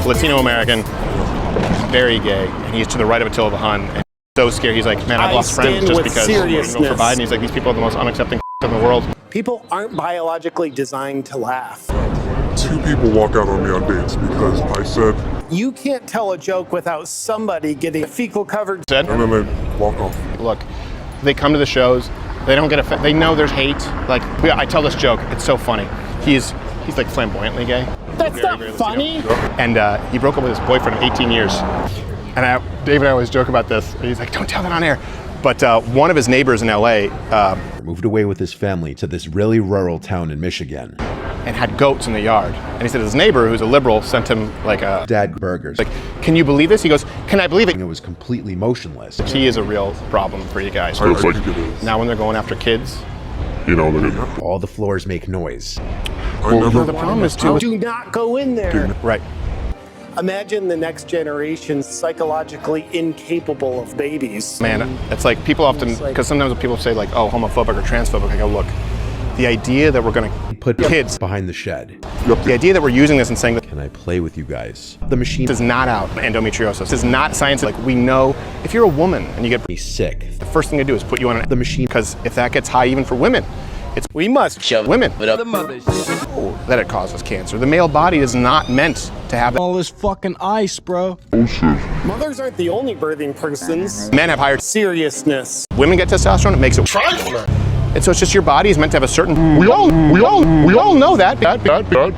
Latino American, very gay, and he's to the right of Attila the Hun. And so scared, he's like, man, I've lost friends just because I'm voting for Biden. He's like, these people are the most unaccepting in the world. People aren't biologically designed to laugh. 2 people walk out on me on dates because I said... You can't tell a joke without somebody getting a fecal-covered... And then they walk off. Look, they come to the shows, they don't get they know there's hate. Like, I tell this joke, it's so funny. He's like flamboyantly gay. That's not funny. And he broke up with his boyfriend of 18 years. And Dave and I always joke about this. And he's like, don't tell that on air. But one of his neighbors in LA moved away with his family to this really rural town in Michigan. And had goats in the yard. And he said his neighbor, who's a liberal, sent him like a... Dad burgers. Like, can you believe this? He goes, can I believe it? It was completely motionless. He is a real problem for you guys. I think it is. Now when they're going after kids... You know, they're gonna... All the floors make noise. The problem is too... Do not go in there. Right. Imagine the next generation psychologically incapable of babies. Man, it's like people often, because sometimes when people say like, oh, homophobic or transphobic, I go, look, the idea that we're going to put kids behind the shed. The idea that we're using this and saying, can I play with you guys? The machine is not out. Endometriosis. This is not science. Like, we know if you're a woman and you get sick, the first thing to do is put you on the machine. Because if that gets high even for women, we must shove women that it causes cancer. The male body is not meant to have all this fucking ice, bro. Oh shit. Mothers aren't the only birthing persons. Men have higher seriousness. Women get testosterone, it makes it trifling. And so it's just your body is meant to have a certain... We all know that.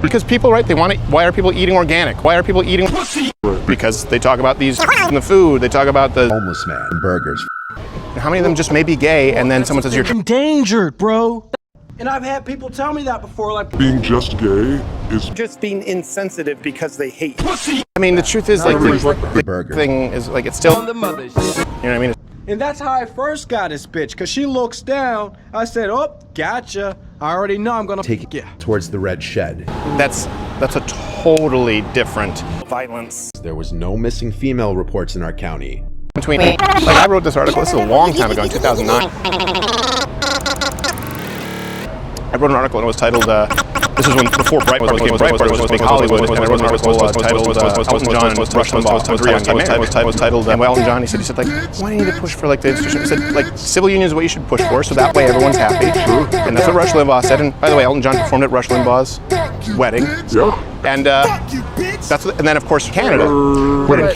Because people, right, they want to... Why are people eating organic? Why are people eating pussy? Because they talk about these in the food. They talk about the... Homeless man and burgers. And how many of them just may be gay and then someone says you're... endangered, bro. And I've had people tell me that before, like... Being just gay is... Just being insensitive because they hate pussy. I mean, the truth is, like, the thing is, like, it's still... You know what I mean? And that's how I first got this bitch, because she looks down. I said, oh, gotcha. I already know I'm gonna take it towards the red shed. That's a totally different... violence. There was no missing female reports in our county. Like, I wrote this article, this is a long time ago, in 2009. I wrote an article and it was titled, this was before Breitbart was Hollywood, and I wrote an article titled Elton John and Rush Limbaugh. It was titled, and Elton John, he said, like, why do you need to push for, like, the institution? He said, like, civil union is what you should push for, so that way everyone's happy. And that's what Rush Limbaugh said, and by the way, Elton John performed at Rush Limbaugh's wedding. Yeah. And, and then, of course, Canada.